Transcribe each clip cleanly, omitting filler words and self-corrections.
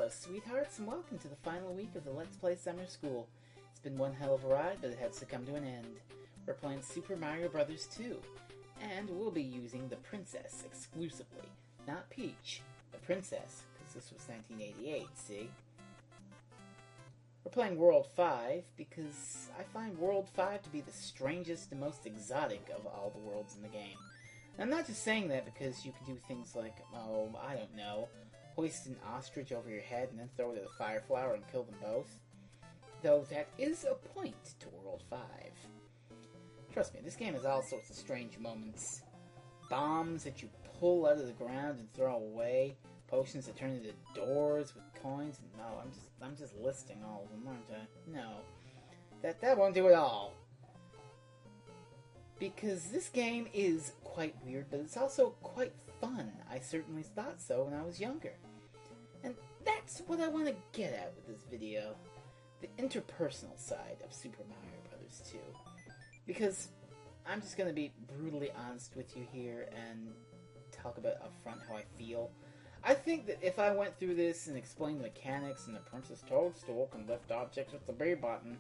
Hello, sweethearts, and welcome to the final week of the Let's Play Summer School. It's been one hell of a ride, but it has to come to an end. We're playing Super Mario Bros. 2, and we'll be using the Princess exclusively. Not Peach, the Princess, because this was 1988, see? We're playing World 5, because I find World 5 to be the strangest and most exotic of all the worlds in the game. And I'm not just saying that because you can do things like, oh, I don't know, hoist an ostrich over your head and then throw it at a fire flower and kill them both. Though that is a point to World 5. Trust me, this game has all sorts of strange moments. Bombs that you pull out of the ground and throw away. Potions that turn into doors with coins. And no, I'm just listing all of them, aren't I? No. That won't do it all. Because this game is quite weird, but it's also quite fun. I certainly thought so when I was younger. And that's what I want to get at with this video. The interpersonal side of Super Mario Bros. 2. Because I'm just going to be brutally honest with you here and talk about upfront how I feel. I think that if I went through this and explained the mechanics and the Princess Toadstool can lift objects with the B button,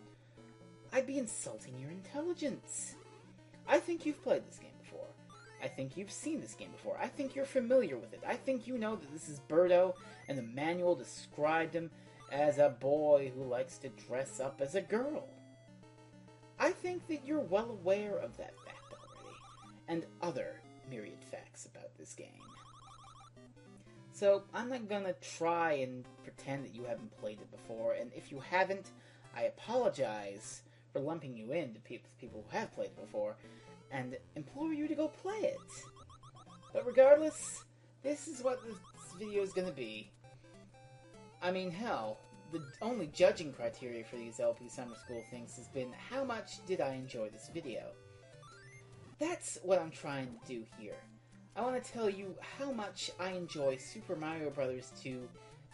I'd be insulting your intelligence. I think you've played this game before. I think you've seen this game before. I think you're familiar with it. I think you know that this is Birdo, and the manual described him as a boy who likes to dress up as a girl. I think that you're well aware of that fact already, and other myriad facts about this game. So, I'm not gonna try and pretend that you haven't played it before, and if you haven't, I apologize for lumping you in to people who have played it before, and implore you to go play it. But regardless, this is what this video is going to be. I mean, hell, the only judging criteria for these LP Summer School things has been how much did I enjoy this video. That's what I'm trying to do here. I want to tell you how much I enjoy Super Mario Bros. 2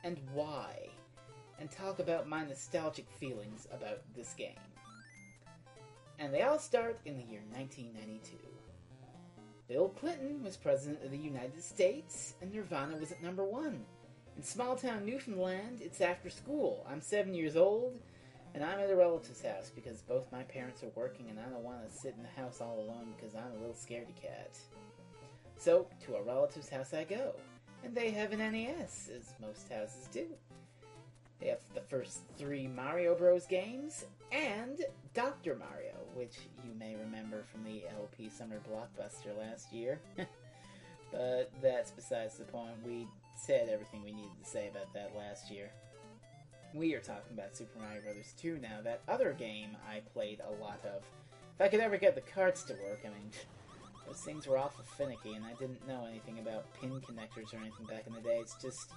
and why, and talk about my nostalgic feelings about this game. And they all start in the year 1992. Bill Clinton was President of the United States, and Nirvana was at number 1. In small-town Newfoundland, it's after school. I'm 7 years old, and I'm at a relative's house because both my parents are working and I don't want to sit in the house all alone because I'm a little scaredy cat. So, to a relative's house I go, and they have an NES, as most houses do. They have the first 3 Mario Bros. Games, and Dr. Mario, which you may remember from the LP Summer Blockbuster last year. But that's besides the point. We said everything we needed to say about that last year. We are talking about Super Mario Bros. 2 now, that other game I played a lot of. If I could ever get the carts to work, I mean, those things were awful finicky, and I didn't know anything about pin connectors or anything back in the day. It's just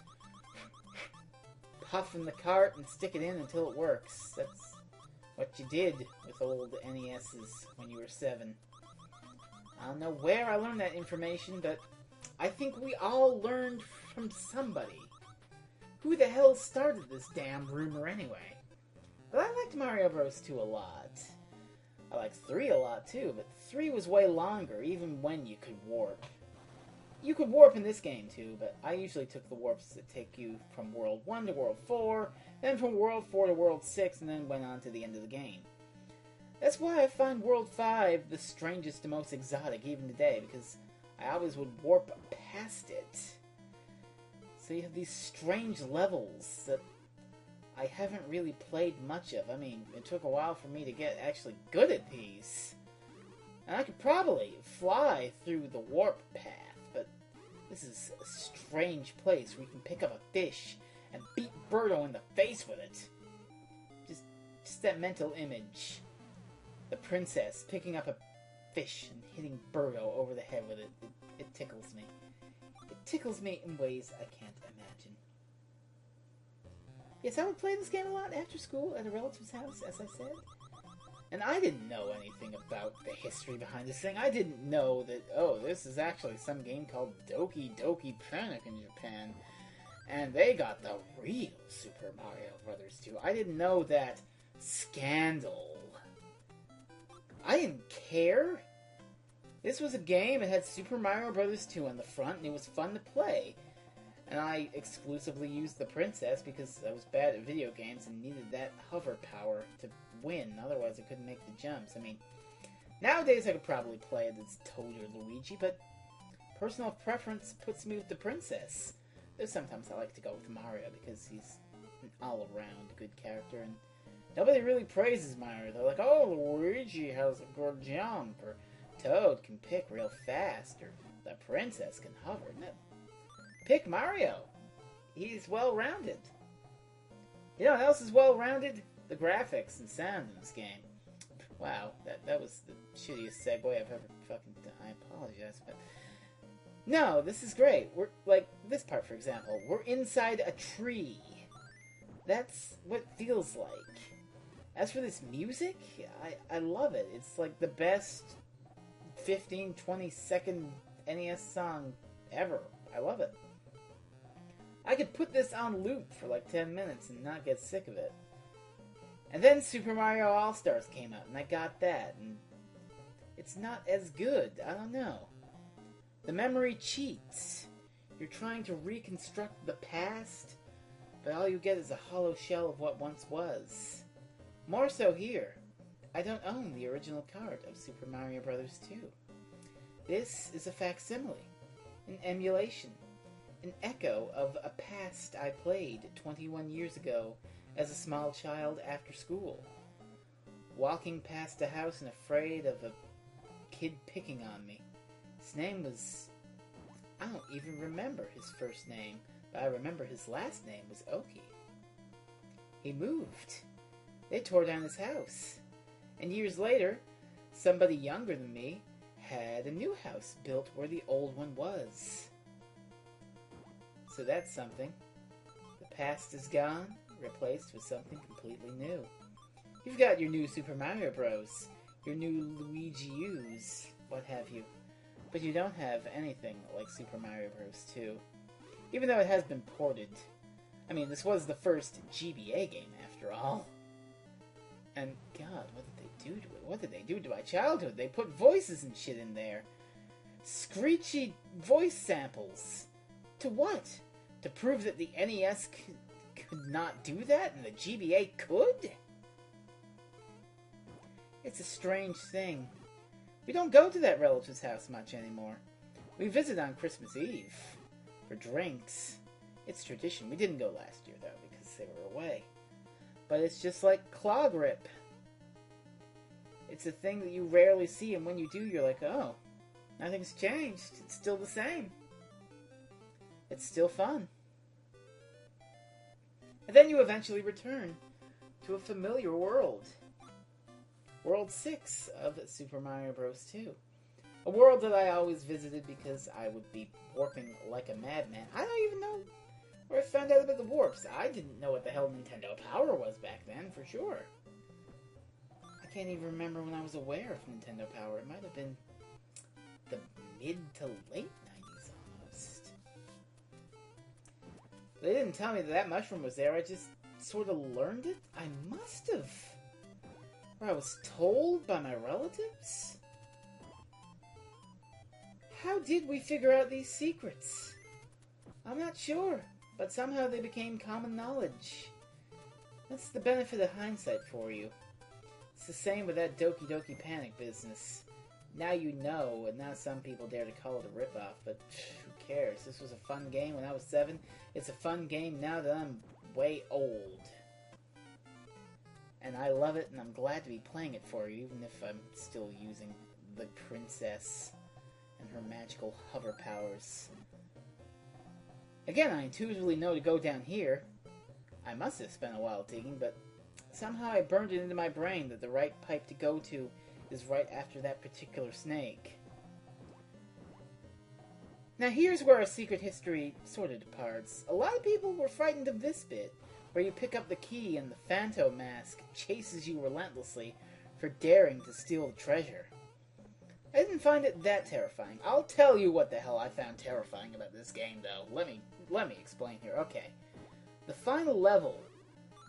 puff in the cart and stick it in until it works. That's what you did with old NESs when you were 7. I don't know where I learned that information, but I think we all learned from somebody. Who the hell started this damn rumor anyway? But I liked Mario Bros. 2 a lot. I liked 3 a lot too, but 3 was way longer, even when you could warp. You could warp in this game too, but I usually took the warps that take you from World 1 to World 4, then from World 4 to World 6, and then went on to the end of the game. That's why I find World 5 the strangest and most exotic even today, because I always would warp past it. So you have these strange levels that I haven't really played much of. I mean, it took a while for me to get actually good at these. And I could probably fly through the warp path. This is a strange place where you can pick up a fish and beat Birdo in the face with it. Just that mental image. The princess picking up a fish and hitting Birdo over the head with it. It tickles me. It tickles me in ways I can't imagine. Yes, I would play this game a lot after school at a relative's house, as I said. And I didn't know anything about the history behind this thing. I didn't know that, oh, this is actually some game called Doki Doki Panic in Japan. And they got the real Super Mario Bros. 2. I didn't know that scandal. I didn't care. This was a game, it had Super Mario Bros. 2 on the front, and it was fun to play. And I exclusively used the princess because I was bad at video games and needed that hover power to win. Otherwise, I couldn't make the jumps. I mean, nowadays I could probably play it as Toad or Luigi, but personal preference puts me with the princess. Though sometimes I like to go with Mario because he's an all-around good character, and nobody really praises Mario. They're like, oh, Luigi has a good jump, or Toad can pick real fast, or the princess can hover. No. Pick Mario. He's well-rounded. You know what else is well-rounded? The graphics and sound in this game. Wow, that was the shittiest segue I've ever fucking done. I apologize, but no, this is great. We're like this part, for example. We're inside a tree. That's what it feels like. As for this music, I love it. It's like the best 15-20 second NES song ever. I love it. I could put this on loop for like 10 minutes and not get sick of it. And then Super Mario All-Stars came out, and I got that, and it's not as good. I don't know. The memory cheats. You're trying to reconstruct the past, but all you get is a hollow shell of what once was. More so here. I don't own the original card of Super Mario Bros. 2. This is a facsimile, an emulation, an echo of a past I played 21 years ago as a small child after school. Walking past a house and afraid of a kid picking on me. His name was... I don't even remember his first name, but I remember his last name was Oki. He moved. They tore down his house. And years later, somebody younger than me had a new house built where the old one was. So that's something. The past is gone, replaced with something completely new. You've got your new Super Mario Bros., your new Luigi U's, what have you. But you don't have anything like Super Mario Bros. 2. Even though it has been ported. I mean, this was the first GBA game, after all. And, God, what did they do to it? What did they do to my childhood? They put voices and shit in there. Screechy voice samples. To what? To prove that the NES could not do that and the GBA could? It's a strange thing. We don't go to that relative's house much anymore. We visit on Christmas Eve for drinks. It's tradition. We didn't go last year, though, because they were away. But it's just like Claw Grip. It's a thing that you rarely see, and when you do, you're like, oh, nothing's changed. It's still the same. It's still fun. And then you eventually return to a familiar world. World 6 of Super Mario Bros. 2. A world that I always visited because I would be warping like a madman. I don't even know where I found out about the warps. I didn't know what the hell Nintendo Power was back then, for sure. I can't even remember when I was aware of Nintendo Power. It might have been the mid to late 90s almost. They didn't tell me that mushroom was there. I just sort of learned it. I must have. Or I was told by my relatives? How did we figure out these secrets? I'm not sure, but somehow they became common knowledge. That's the benefit of hindsight for you. It's the same with that Doki Doki Panic business. Now you know, and now some people dare to call it a ripoff, but who cares? This was a fun game when I was 7. It's a fun game now that I'm way old. And I love it, and I'm glad to be playing it for you, even if I'm still using the princess and her magical hover powers. Again, I intuitively know to go down here. I must have spent a while digging, but somehow I burned it into my brain that the right pipe to go to is right after that particular snake. Now here's where our secret history sort of departs. A lot of people were frightened of this bit, where you pick up the key and the Phantom Mask chases you relentlessly for daring to steal the treasure. I didn't find it that terrifying. I'll tell you what the hell I found terrifying about this game, though. Let me explain here. Okay. The final level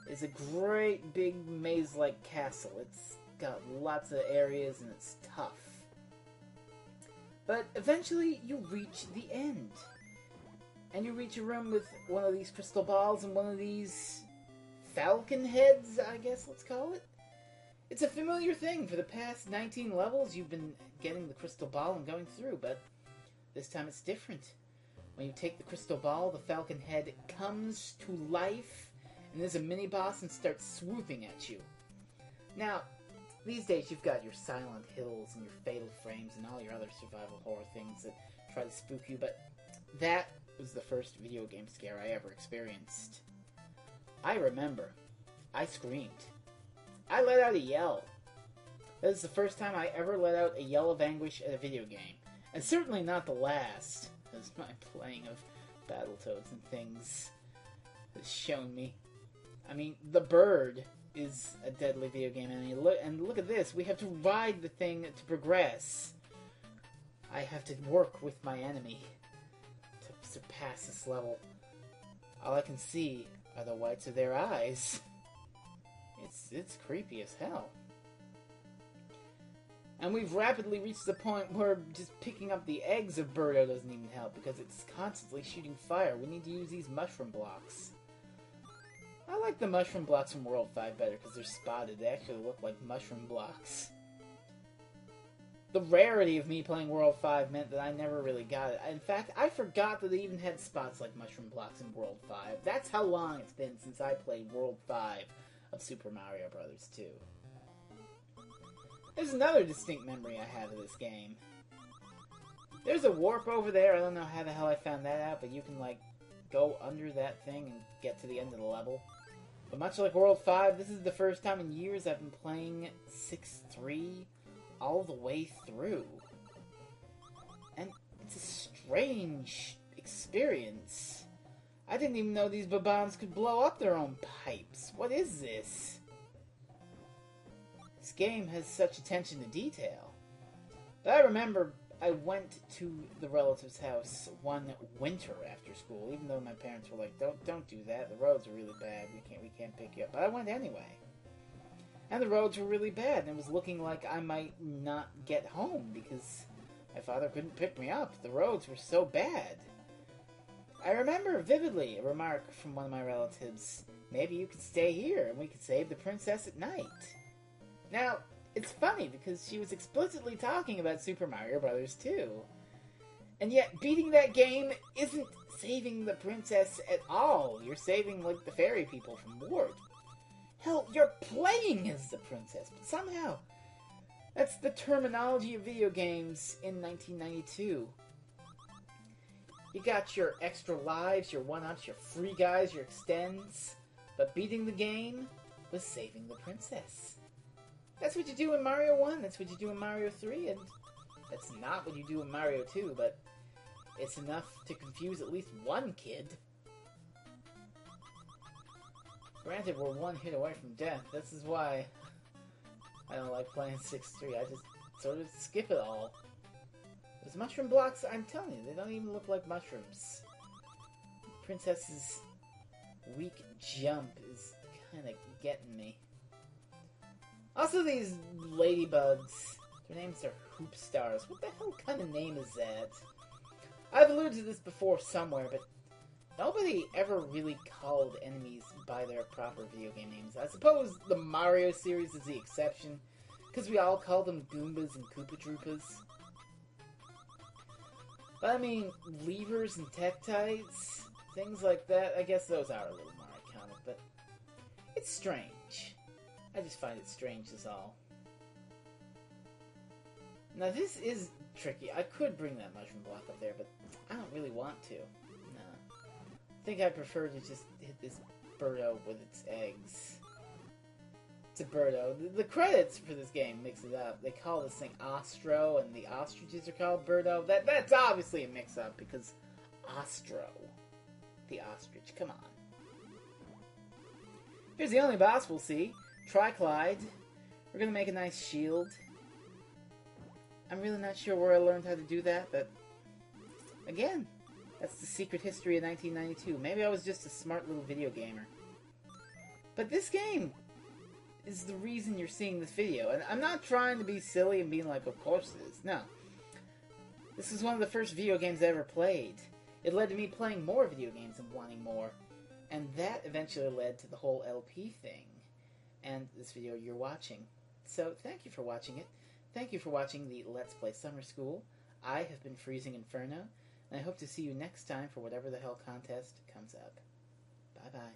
is a great big maze-like castle. It's got lots of areas and it's tough. But eventually you reach the end. and you reach a room with one of these crystal balls and one of these falcon heads, I guess let's call it. It's a familiar thing. For the past 19 levels, you've been getting the crystal ball and going through, but this time it's different. When you take the crystal ball, the falcon head comes to life, and there's a mini-boss and starts swooping at you. Now, these days you've got your Silent Hills and your Fatal Frames and all your other survival horror things that try to spook you, but that was the first video game scare I ever experienced. I remember. I screamed. I let out a yell. That is the first time I ever let out a yell of anguish at a video game. And certainly not the last, as my playing of Battletoads and things has shown me. I mean, the bird is a deadly video game enemy. Look at this. We have to ride the thing to progress. I have to work with my enemy to surpass this level. All I can see are the whites of their eyes. It's creepy as hell. And we've rapidly reached the point where just picking up the eggs of Birdo doesn't even help because it's constantly shooting fire. We need to use these mushroom blocks. I like the mushroom blocks from World 5 better because they're spotted. They actually look like mushroom blocks. The rarity of me playing World 5 meant that I never really got it. In fact, I forgot that they even had spots like mushroom blocks in World 5. That's how long it's been since I played World 5 of Super Mario Bros. 2. There's another distinct memory I have of this game. There's a warp over there. I don't know how the hell I found that out, but you can, like, go under that thing and get to the end of the level. But much like World 5, this is the first time in years I've been playing 6-3 all the way through. And it's a strange experience. I didn't even know these Babans could blow up their own pipes. What is this? This game has such attention to detail. But I remember I went to the relative's house one winter after school, even though my parents were like, don't do that. The roads are really bad. We can't pick you up. But I went anyway. And the roads were really bad, and it was looking like I might not get home because my father couldn't pick me up. The roads were so bad. I remember vividly a remark from one of my relatives, maybe you could stay here and we could save the princess at night. Now, it's funny because she was explicitly talking about Super Mario Bros. 2. And yet, beating that game isn't saving the princess at all. You're saving, like, the fairy people from Ward. Hell, you're playing as the princess, but somehow that's the terminology of video games in 1992. You got your extra lives, your one-ups, your free guys, your extends, but beating the game was saving the princess. That's what you do in Mario 1, that's what you do in Mario 3, and that's not what you do in Mario 2, but it's enough to confuse at least one kid. Granted, we're one hit away from death. This is why I don't like playing 6-3. I just sort of skip it all. Those mushroom blocks, I'm telling you, they don't even look like mushrooms. Princess's weak jump is kind of getting me. Also, these ladybugs, their names are Hoop Stars. What the hell kind of name is that? I've alluded to this before somewhere, but nobody ever really called enemies by their proper video game names. I suppose the Mario series is the exception, because we all call them Goombas and Koopa Troopas. But I mean, levers and Tektites, things like that, I guess those are a little more iconic, but it's strange. I just find it strange is all. Now this is tricky. I could bring that mushroom block up there, but I don't really want to. No. I think I prefer to just hit this Birdo with its eggs. It's a Birdo. The credits for this game mix it up. They call this thing Ostro, and the ostriches are called Birdo. That's obviously a mix-up, because Ostro, the ostrich, come on. Here's the only boss we'll see. Triclide. We're gonna make a nice shield. I'm really not sure where I learned how to do that, but again, that's the secret history of 1992. Maybe I was just a smart little video gamer. But this game is the reason you're seeing this video. And I'm not trying to be silly and being like, of course it is. No. This is one of the first video games I ever played. It led to me playing more video games and wanting more. And that eventually led to the whole LP thing. And this video you're watching. So thank you for watching it. Thank you for watching the Let's Play Summer School. I have been Freezing Inferno, and I hope to see you next time for whatever the hell contest comes up. Bye-bye.